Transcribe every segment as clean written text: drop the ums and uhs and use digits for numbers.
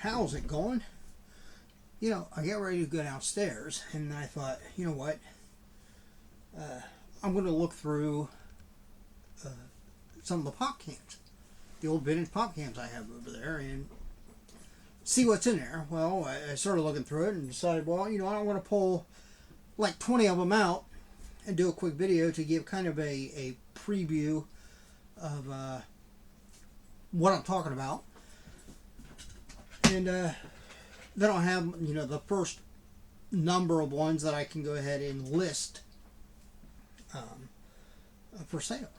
how's it going? You know, I get ready to go downstairs, and I thought, you know what? I'm going to look through some of the pop cans, the old vintage pop cans I have over there, and see what's in there. Well, I started looking through it and decided, well, you know, I want to pull like 20 of them out and do a quick video to give kind of a preview of what I'm talking about. And then I'll have, you know, the first number of ones that I can go ahead and list for sale.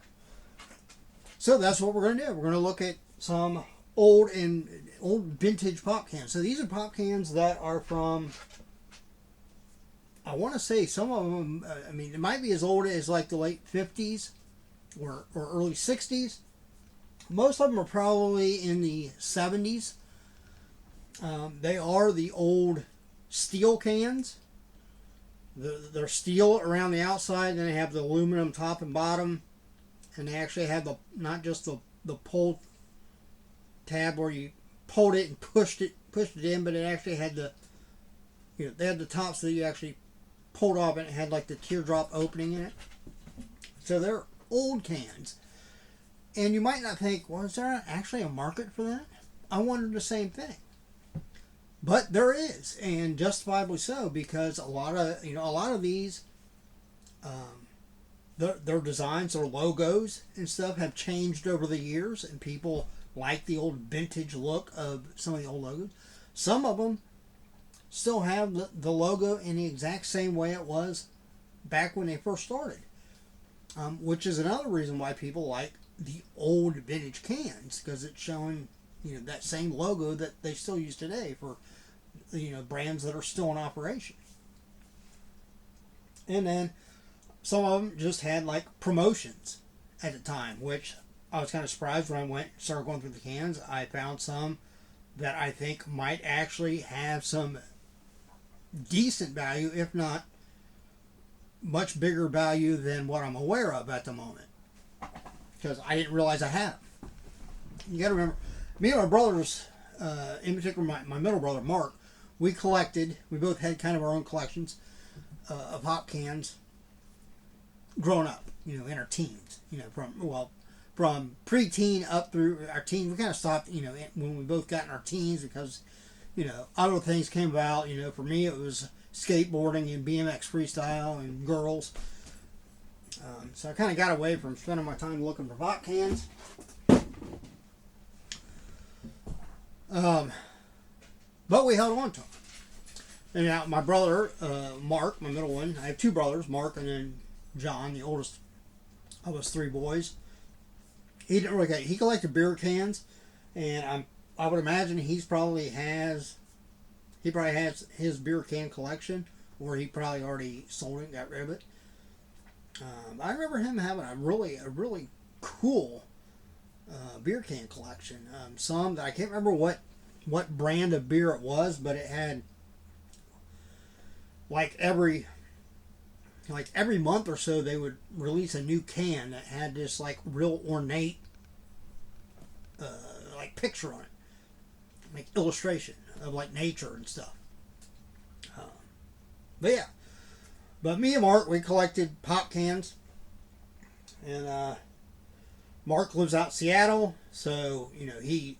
So that's what we're going to do. We're going to look at some old vintage pop cans. So these are pop cans that are from, I want to say some of them, I mean, it might be as old as like the late 50s or early 60s. Most of them are probably in the 70s. They are the old steel cans. They're steel around the outside, then they have the aluminum top and bottom, and they actually have the not just the pull tab where you pulled it and pushed it in, but it actually had the, you know, they had the top so that you actually pulled off and it had like the teardrop opening in it. So they're old cans, and you might not think, well, is there actually a market for that? I wondered the same thing. But there is, and justifiably so, because a lot of these, their designs, their logos and stuff have changed over the years, and people like the old vintage look of some of the old logos. Some of them still have the logo in the exact same way it was back when they first started, which is another reason why people like the old vintage cans, because it's showing, you know, that same logo that they still use today for, you know, brands that are still in operation. And then some of them just had like promotions at the time, which I was kind of surprised when I started going through the cans. I found some that I think might actually have some decent value, if not much bigger value than what I'm aware of at the moment, because I didn't realize I had them. You got to remember, me and my brothers, in particular my middle brother Mark, we both had kind of our own collections of pop cans growing up, you know, in our teens, you know, from pre-teen up through our teens. We kind of stopped, you know, when we both got in our teens because, you know, other things came about. You know, for me it was skateboarding and BMX freestyle and girls. So I kind of got away from spending my time looking for pop cans. But we held on to them. And now my brother, Mark, my middle one, I have two brothers, Mark and then John, the oldest of us three boys. He didn't really he collected beer cans, and I would imagine he probably has his beer can collection, or he probably already sold it and got rid of it. I remember him having a really cool beer can collection. Some that I can't remember what brand of beer it was, but it had like every month or so they would release a new can that had this like real ornate like picture on it, like illustration of like nature and stuff. But me and Mark, we collected pop cans, and Mark lives out in Seattle, so you know he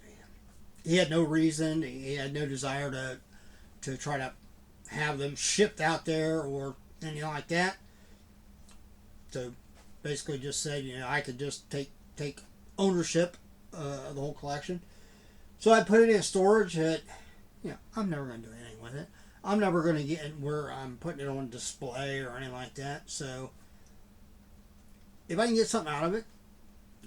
had no reason, he had no desire to try to have them shipped out there or anything like that. So basically just said, you know, I could just take ownership of the whole collection. So I put it in storage that, you know, I'm never going to do anything with it. I'm never going to get it where I'm putting it on display or anything like that. So if I can get something out of it,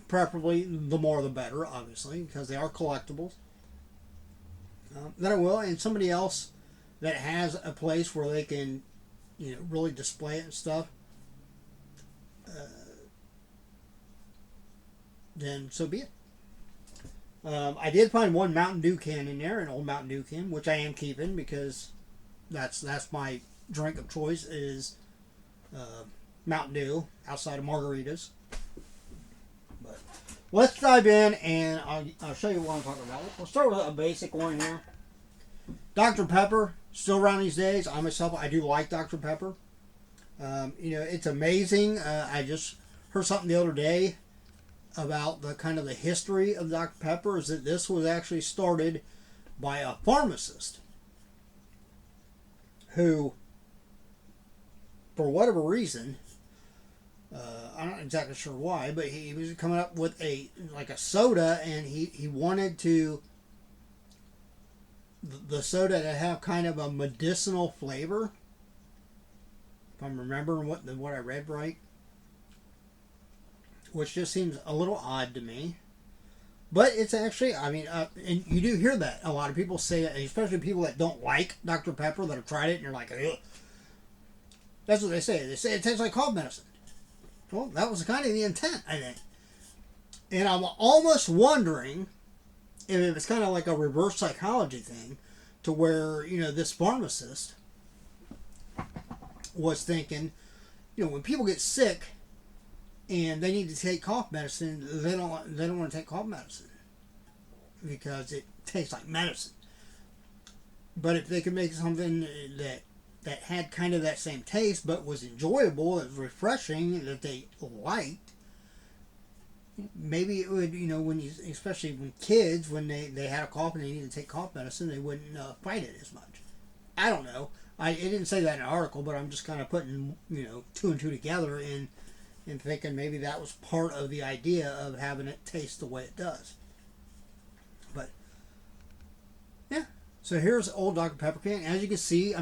preferably the more the better, obviously, because they are collectibles, then I will. And somebody else that has a place where they can, you know, really display it and stuff, then so be it. I did find one Mountain Dew can in there, an old Mountain Dew can, which I am keeping because that's my drink of choice is Mountain Dew outside of margaritas. But let's dive in and I'll show you what I'm talking about. We'll start with a basic one here. Dr. Pepper, still around these days. I myself, I do like Dr. Pepper. It's amazing. I just heard something the other day about the kind of the history of Dr. Pepper, is that this was actually started by a pharmacist who, for whatever reason, I'm not exactly sure why, but he was coming up with a soda, and he wanted the soda to have kind of a medicinal flavor. If I'm remembering what I read right, which just seems a little odd to me. But it's actually, and you do hear that. A lot of people say it, especially people that don't like Dr. Pepper, that have tried it, and you're like, ugh. That's what they say. They say it tastes like cough medicine. Well, that was kind of the intent, I think. And I'm almost wondering if it's kind of like a reverse psychology thing, to where, this pharmacist was thinking, when people get sick and they need to take cough medicine, they don't want to take cough medicine because it tastes like medicine. But if they could make something that had kind of that same taste but was enjoyable, that was refreshing, that they liked, maybe it would, especially when kids, when they had a cough and they needed to take cough medicine, they wouldn't fight it as much. I don't know. It didn't say that in the article, but I'm just kind of putting, two and two together and thinking maybe that was part of the idea of having it taste the way it does. But, yeah. So here's old Dr. Pepper can. As you can see,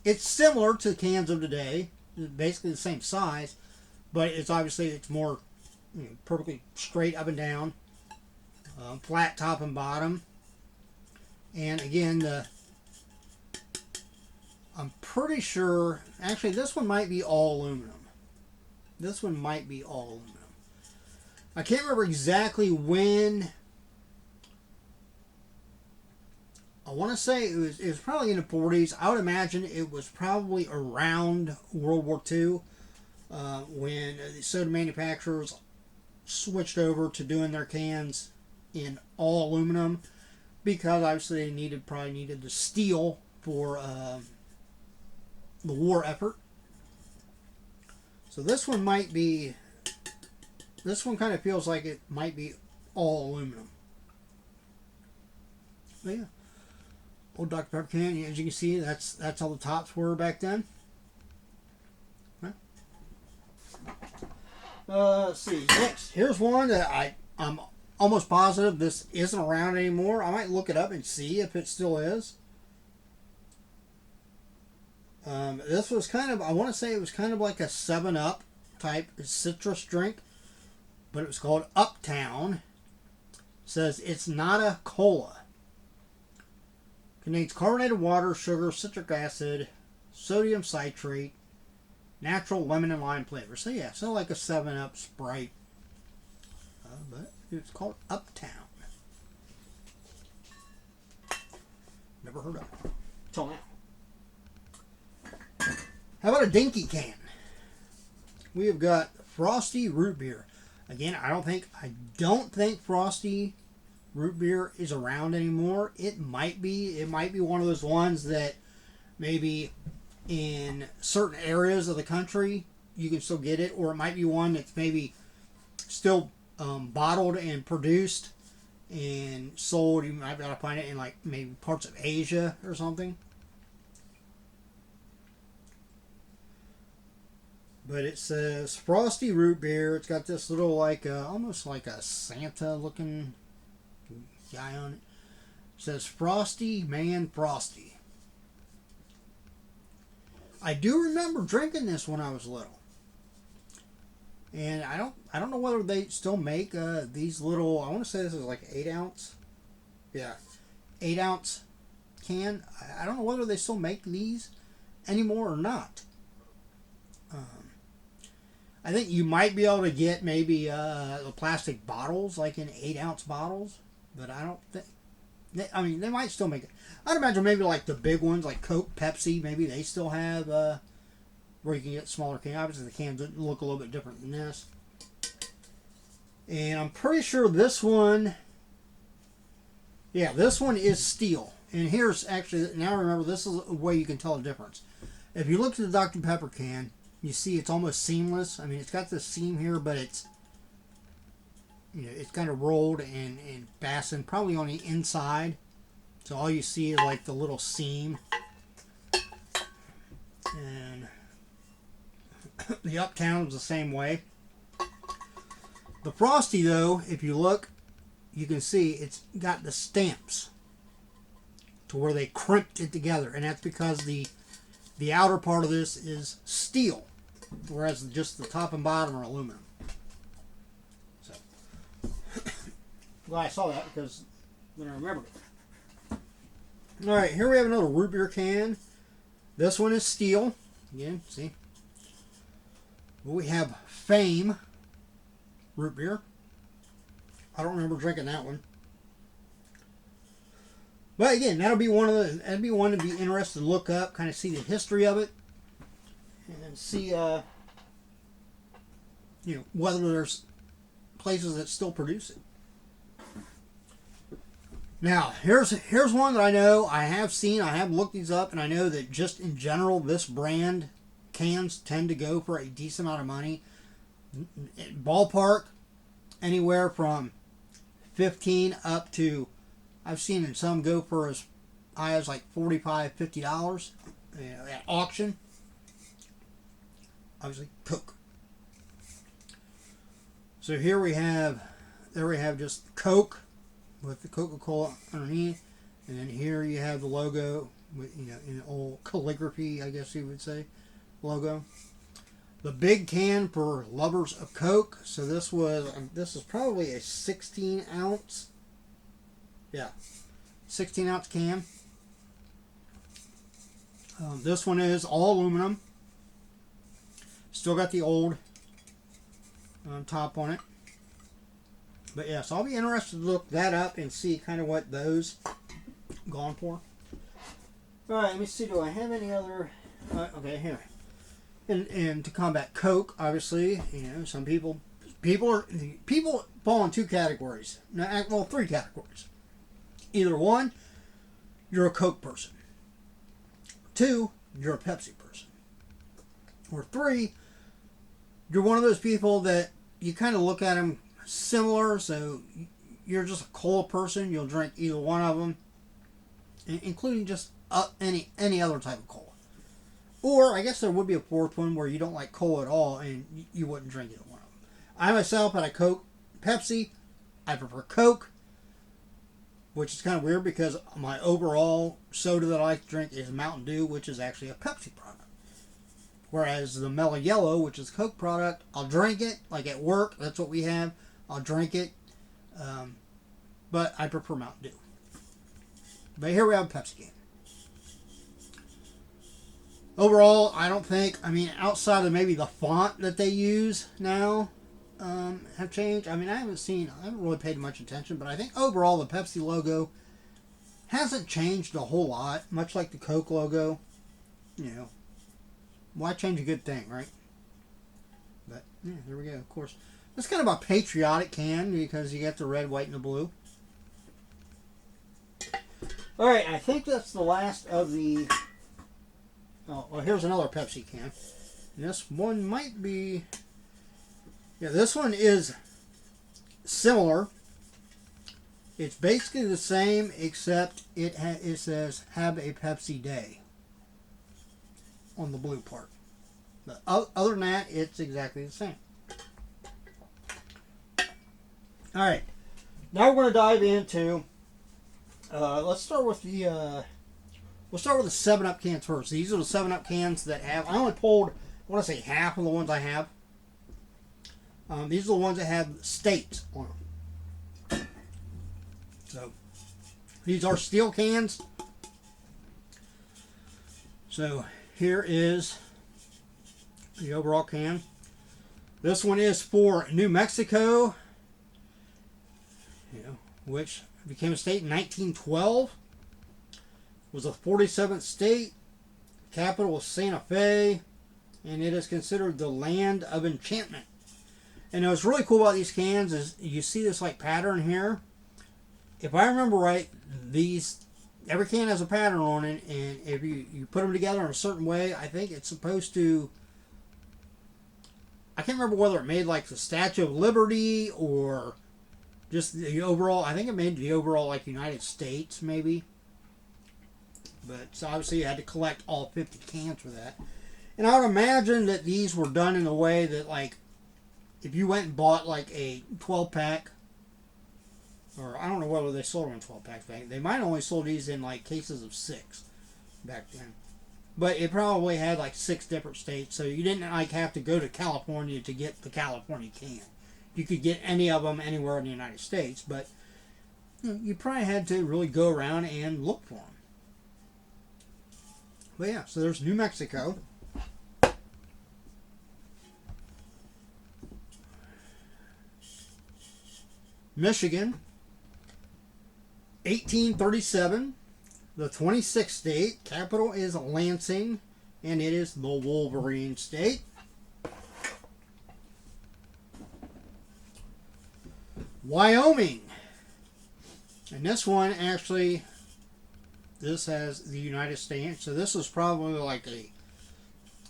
it's similar to cans of today. It's basically the same size, but it's more perfectly straight up and down, flat top and bottom. And again, I'm pretty sure, actually this one might be all aluminum. I can't remember exactly when. I want to say it was probably in the 40s. I would imagine it was probably around World War II, when the soda manufacturers switched over to doing their cans in all aluminum, because obviously they probably needed the steel for the war effort. So this one kind of feels like it might be all aluminum. But yeah, old Dr. Pepper can. As you can see, that's how the tops were back then. Let's see. Next, here's one that I'm almost positive this isn't around anymore. I might look it up and see if it still is. This was I want to say it was kind of like a 7-Up type citrus drink, but it was called Uptown. It says it's not a cola. Contains carbonated water, sugar, citric acid, sodium citrate, natural lemon and lime flavor. So yeah, so like a 7-Up Sprite, but it's called Uptown. Never heard of it till now. How about a dinky can? We have got Frosty Root Beer. Again, I don't think Frosty Root Beer is around anymore. It might be one of those ones that maybe in certain areas of the country you can still get it, or it might be one that's maybe still bottled and produced and sold. You might be able to find it in like maybe parts of Asia or something. But it says Frosty Root Beer. It's got this little almost like a Santa looking guy on it. It says Frosty Man Frosty. I do remember drinking this when I was little. And I don't know whether they still make these little, I want to say this is like 8 ounce. Yeah. 8 ounce can. I don't know whether they still make these anymore or not. I think you might be able to get maybe the plastic bottles, like in 8 ounce bottles, but I don't think. They might still make it. I'd imagine maybe like the big ones, like Coke, Pepsi, maybe they still have where you can get smaller cans. Obviously, the cans look a little bit different than this. And I'm pretty sure this one Yeah, this one is steel. And here's actually, now remember, this is a way you can tell the difference. If you look at the Dr. Pepper can, you see it's almost seamless. I mean, it's got this seam here, but it's, you know, it's kind of rolled and fastened probably on the inside. So all you see is like the little seam. And the Uptown is the same way. The Frosty, though, if you look, you can see it's got the stamps to where they crimped it together, and that's because the outer part of this is steel, whereas just the top and bottom are aluminum. So, glad I saw that because then I remembered it. All right, here we have another root beer can. This one is steel. Again, see. We have Fame root beer. I don't remember drinking that one. But again, that'd be one to be interested to look up, kind of see the history of it, and see you know, whether there's places that still produce it. Now, here's one that I know I have seen, I have looked these up, and I know that just in general, this brand cans tend to go for a decent amount of money. Ballpark, anywhere from 15 up to, I've seen in some go for as high as like $45, $50, you know, at auction. Obviously, Coke. So here we have just Coke with the Coca-Cola underneath, and then here you have the logo with, you know, in old calligraphy, I guess you would say, logo. The big can for lovers of Coke. So this is probably a 16 ounce. Yeah, 16 ounce can. This one is all aluminum. Still got the old top on it. But yeah, so I'll be interested to look that up and see kind of what those gone for. All right, let me see. Do I have any other? Okay, here. And to combat Coke, obviously, you know, some people fall in two categories. Well, three categories. Either one, you're a Coke person. Two, you're a Pepsi person. Or three, you're one of those people that you kind of look at them similar, so you're just a cola person. You'll drink either one of them, including just any other type of cola. Or I guess there would be a fourth one where you don't like cola at all and you wouldn't drink either one of them. I myself had a Coke, Pepsi. I prefer Coke, which is kind of weird because my overall soda that I like to drink is Mountain Dew, which is actually a Pepsi product. Whereas the Mellow Yellow, which is a Coke product, I'll drink it, like at work, that's what we have. I'll drink it, but I prefer Mountain Dew. But here we have a Pepsi can. Overall, I don't think, I mean, outside of maybe the font that they use now have changed. I mean, I haven't really paid much attention, but I think overall the Pepsi logo hasn't changed a whole lot, much like the Coke logo. You know, why change a good thing, right? But, yeah, there we go, of course. It's kind of a patriotic can because you got the red, white, and the blue. Alright, I think that's the last of the... Oh, well, here's another Pepsi can. And this one might be... Yeah, this one is similar. It's basically the same, except it says, "Have a Pepsi Day" on the blue part. But other than that, it's exactly the same. Alright, now we're going to dive into... let's start with the... We'll start with the 7-Up cans first. These are the 7-Up cans that have... I only pulled, I want to say, half of the ones I have. These are the ones that have states on them. So, these are steel cans. So, here is the overall can. This one is for New Mexico, which became a state in 1912. Was the 47th state. Capital was Santa Fe, and it is considered the land of enchantment. And what's really cool about these cans is you see this like pattern here, if I remember right, every can has a pattern on it, and if you put them together in a certain way, I think it's supposed to. I can't remember whether it made like the Statue of Liberty or just the overall. I think it made the overall like United States maybe. But so obviously you had to collect all 50 cans for that. And I would imagine that these were done in a way that like if you went and bought like a 12 pack, or I don't know whether they sold them in 12 packs back. They might have only sold these in like cases of 6 back then. But it probably had like 6 different states, so you didn't like have to go to California to get the California can. You could get any of them anywhere in the United States, but you probably had to really go around and look for them. But yeah, so there's New Mexico. Michigan, 1837. The 26th state, capital is Lansing, and it is the Wolverine state. Wyoming, and this one actually, this has the United States, so this was probably like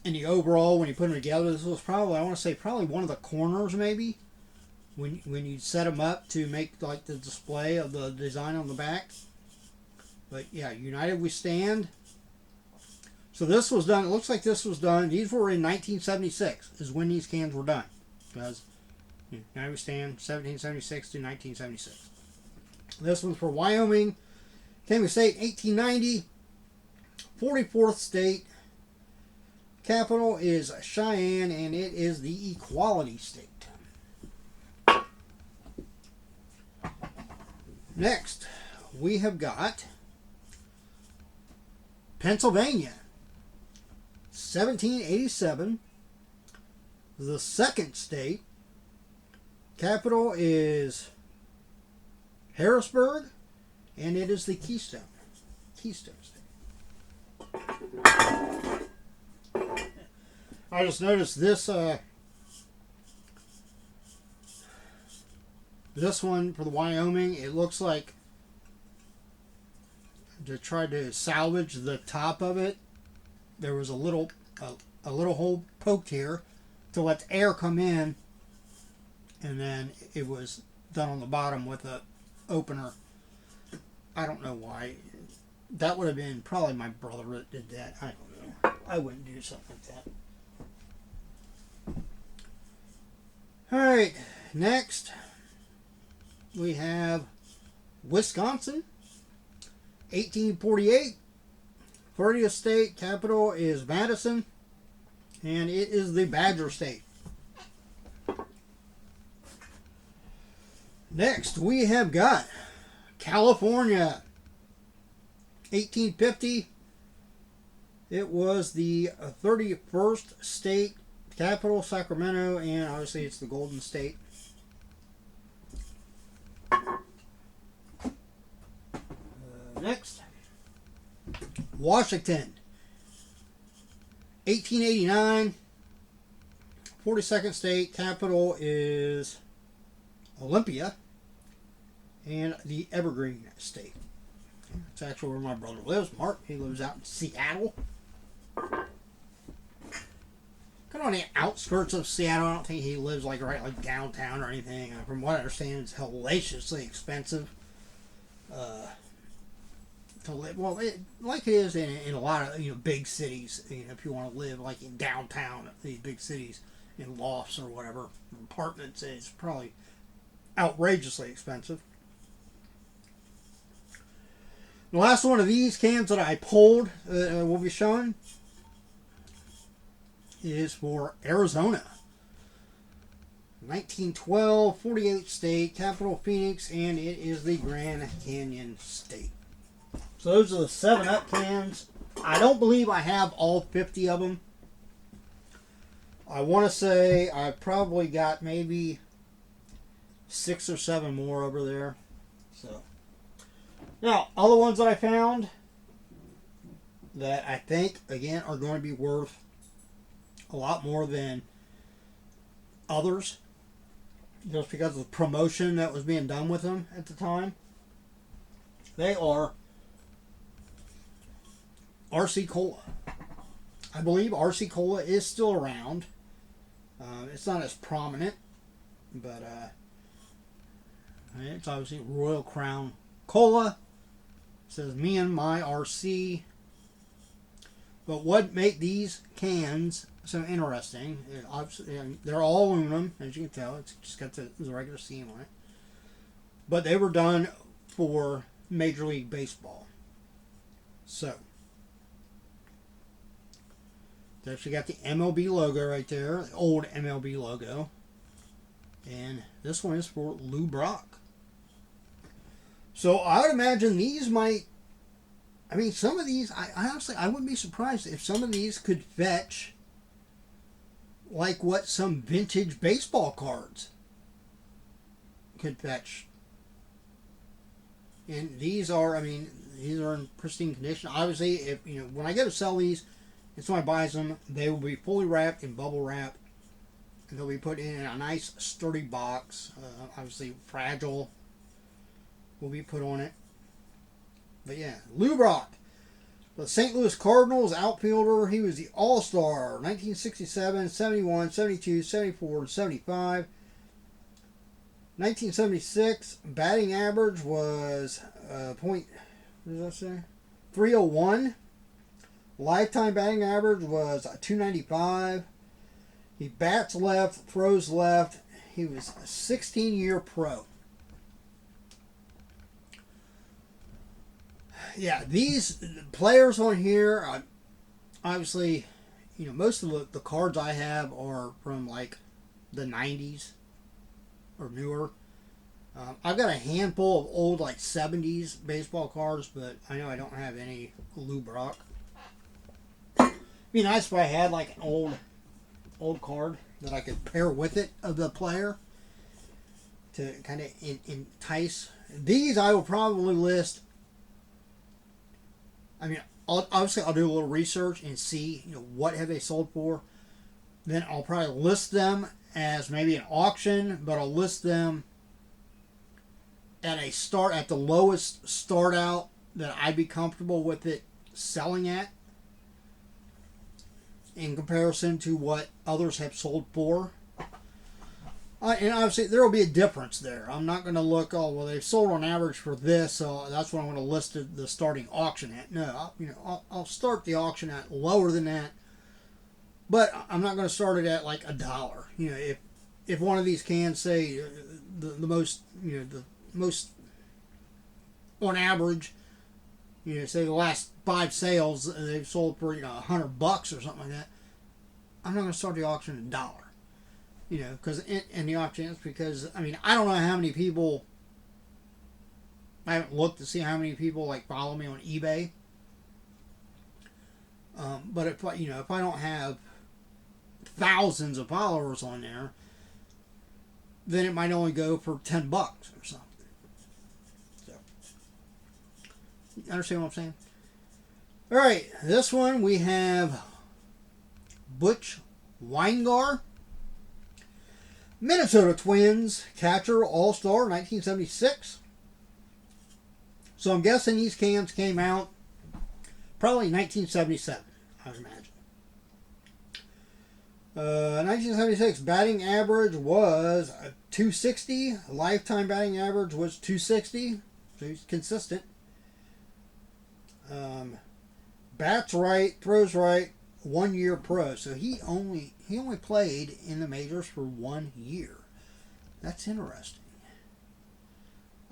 in the overall, when you put them together, this was probably, I want to say probably one of the corners maybe, when you set them up to make like the display of the design on the back. But yeah, United We Stand. So this was done, it looks like this was done, these were in 1976 is when these cans were done. Because United We Stand, 1776 to 1976. This one's for Wyoming. Can we State, 1890. 44th state. Capital is Cheyenne, and it is the Equality State. Next, we have got Pennsylvania, 1787, the second state. Capital is Harrisburg, and it is the Keystone State. I just noticed this this one for the Wyoming, it looks like to try to salvage the top of it, there was a little hole poked here to let the air come in, and then it was done on the bottom with a opener. I don't know why. That would have been probably my brother that did that. I don't know. I wouldn't do something like that. Alright, next we have Wisconsin, 1848. 30th state, capital is Madison, and it is the Badger State. Next, we have got California, 1850. It was the 31st state, capital Sacramento, and obviously it's the Golden State. Next, Washington, 1889. 42nd state, capital is Olympia, and the Evergreen State. It's actually where my brother lives. Mark, he lives out in Seattle. Kind of on the outskirts of Seattle. I don't think he lives like right like downtown or anything. From what I understand, it's hellaciously expensive to live. Well, like it is in a lot of big cities. If you want to live like in downtown, these big cities, in lofts or whatever, apartments, it's probably outrageously expensive. The last one of these cans that I pulled, we'll be showing, is for Arizona. 1912, 48th state, capital Phoenix, and it is the Grand Canyon State. So those are the 7-Up cans. I don't believe I have all 50 of them. I want to say I probably got maybe 6 or 7 more over there. So now, other ones that I found that I think, again, are going to be worth a lot more than others, just because of the promotion that was being done with them at the time. They are RC Cola. I believe RC Cola is still around. It's not as prominent, but it's obviously Royal Crown Cola. It says me and my RC. But what make these cans so interesting? Obviously, they're all aluminum, as you can tell. It's just got the regular seam on it. But they were done for Major League Baseball. So, they actually got the MLB logo right there, the old MLB logo. And this one is for Lou Brock. So I would imagine these might, I mean, some of these, I honestly, I wouldn't be surprised if some of these could fetch like what some vintage baseball cards could fetch. And these are, I mean, these are in pristine condition. Obviously, if when I go to sell these, and somebody buys them, they will be fully wrapped in bubble wrap, and they'll be put in a nice sturdy box. Obviously, fragile will be put on it. But yeah, Lou Brock, the St. Louis Cardinals outfielder. He was the All-Star 1967, 71, 72, 74, and 75. 1976 batting average was what does that say? 301. Lifetime batting average was 295. He bats left, throws left. He was a 16-year pro. Yeah, these players on here, obviously, most of the cards I have are from like the 90s or newer. I've got a handful of old like 70s baseball cards, but I know I don't have any Lou Brock. Be nice if I had like an old card that I could pair with it of the player to kind of entice. These I will probably list. I mean, obviously I'll do a little research and see what have they sold for. Then I'll probably list them as maybe an auction, but I'll list them at the lowest start out that I'd be comfortable with it selling at, in comparison to what others have sold for. And obviously there will be a difference there. I'm not going to look, oh, well, they've sold on average for this, so that's what I'm going to list the starting auction at. No, I'll start the auction at lower than that, but I'm not going to start it at like $1. If one of these cans say the most on average, say the last 5 sales they've sold for $100 or something like that, I'm not going to start the auction at $1. Because in the auction, it's because I don't know how many people. I haven't looked to see how many people like follow me on eBay. But if I don't have thousands of followers on there, then it might only go for $10 or something. So, you understand what I'm saying? All right, this one we have Butch Weingar, Minnesota Twins catcher, All-Star, 1976. So I'm guessing these cans came out probably 1977, I would imagine. 1976 batting average was 260. Lifetime batting average was 260. So he's consistent. Bats right, throws right, 1 year pro. So he only played in the majors for 1 year. That's interesting.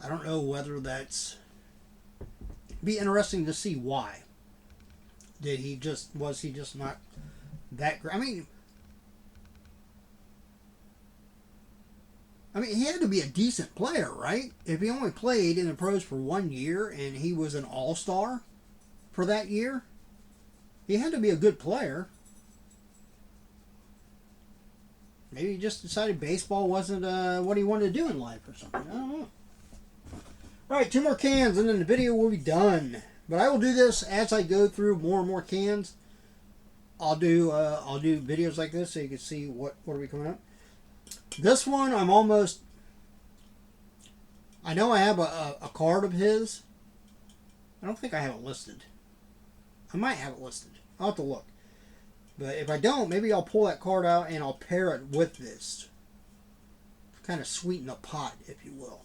I don't know whether that's be interesting to see why. Was he just not that great? I mean, he had to be a decent player, right? If he only played in the pros for 1 year and he was an all-star for that year, he had to be a good player. Maybe he just decided baseball wasn't what he wanted to do in life or something. I don't know. All right, 2 more cans and then the video will be done. But I will do this as I go through more and more cans. I'll do videos like this so you can see what are we coming up. This one I know I have a card of his, I don't think I have it listed. I might have it listed. I'll have to look. But if I don't, maybe I'll pull that card out and I'll pair it with this. Kind of sweeten the pot, if you will.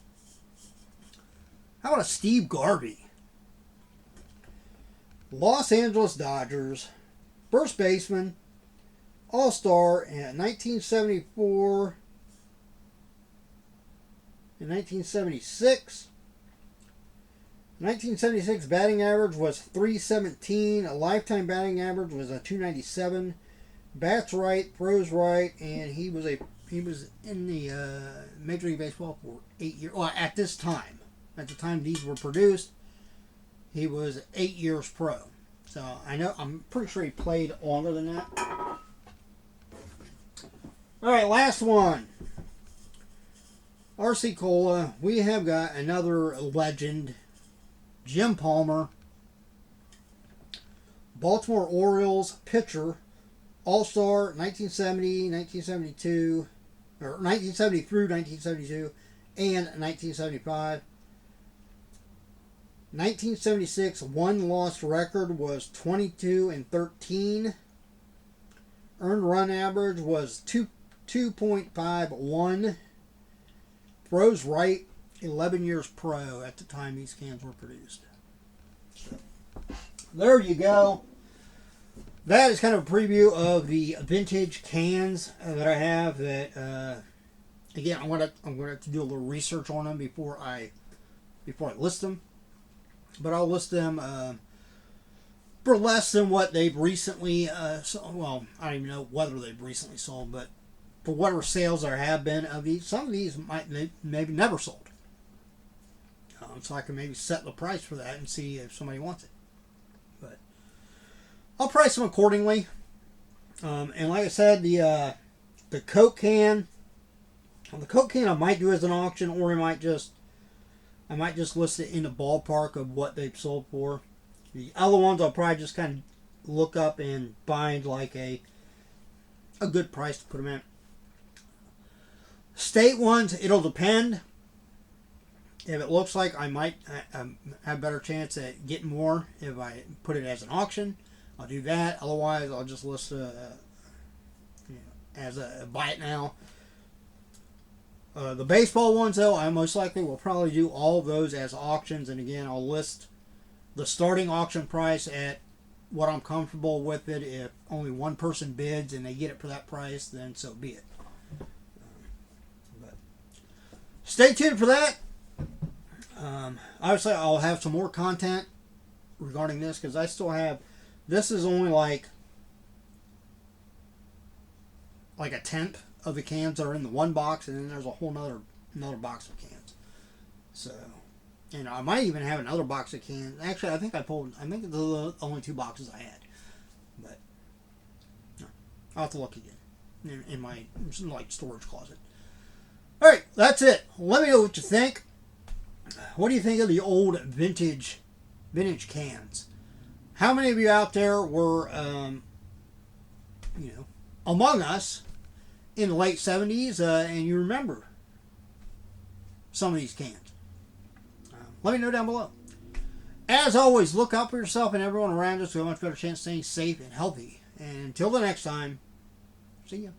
How about a Steve Garvey? Los Angeles Dodgers, first baseman, All-Star in 1974 and 1976. 1976 batting average was .317. A lifetime batting average was a .297. Bats right, throws right, and he was in the Major League Baseball for 8 years. Well, at this time, at the time these were produced, he was 8 years pro. So I'm pretty sure he played longer than that. All right, last one. RC Cola. We have got another legend. Jim Palmer, Baltimore Orioles pitcher, All-Star 1970, 1972, or 1970 through 1972, and 1975. 1976 won-loss record was 22-13. Earned run average was 2.51. Throws right. 11 years pro at the time these cans were produced. So, there you go. That is kind of a preview of the vintage cans that I have. That again, I'm gonna have to do a little research on them before I list them. But I'll list them for less than what they've recently sold. Well, I don't even know whether they've recently sold, but for whatever sales there have been of these, some of these might maybe never sold. So I can maybe set the price for that and see if somebody wants it. But I'll price them accordingly. And like I said, the Coke can, I might do as an auction, or I might just list it in the ballpark of what they've sold for. The other ones I'll probably just kind of look up and find like a good price to put them at. State ones, it'll depend. If it looks like I might have a better chance at getting more if I put it as an auction, I'll do that. Otherwise, I'll just list as a buy it now. The baseball ones, though, I most likely will probably do all of those as auctions. And again, I'll list the starting auction price at what I'm comfortable with it. If only one person bids and they get it for that price, then so be it. But stay tuned for that. Obviously, I'll have some more content regarding this because I still have. This is only like a tenth of the cans that are in the one box, and then there's a whole another box of cans. So, and I might even have another box of cans. Actually, I think it's the only two boxes I had, but no, I'll have to look again in my storage closet. All right, that's it. Let me know what you think. What do you think of the old vintage cans? How many of you out there were, among us in the late 70s, and you remember some of these cans? Let me know down below. As always, look out for yourself and everyone around us. We have a much better chance of staying safe and healthy. And until the next time, see ya.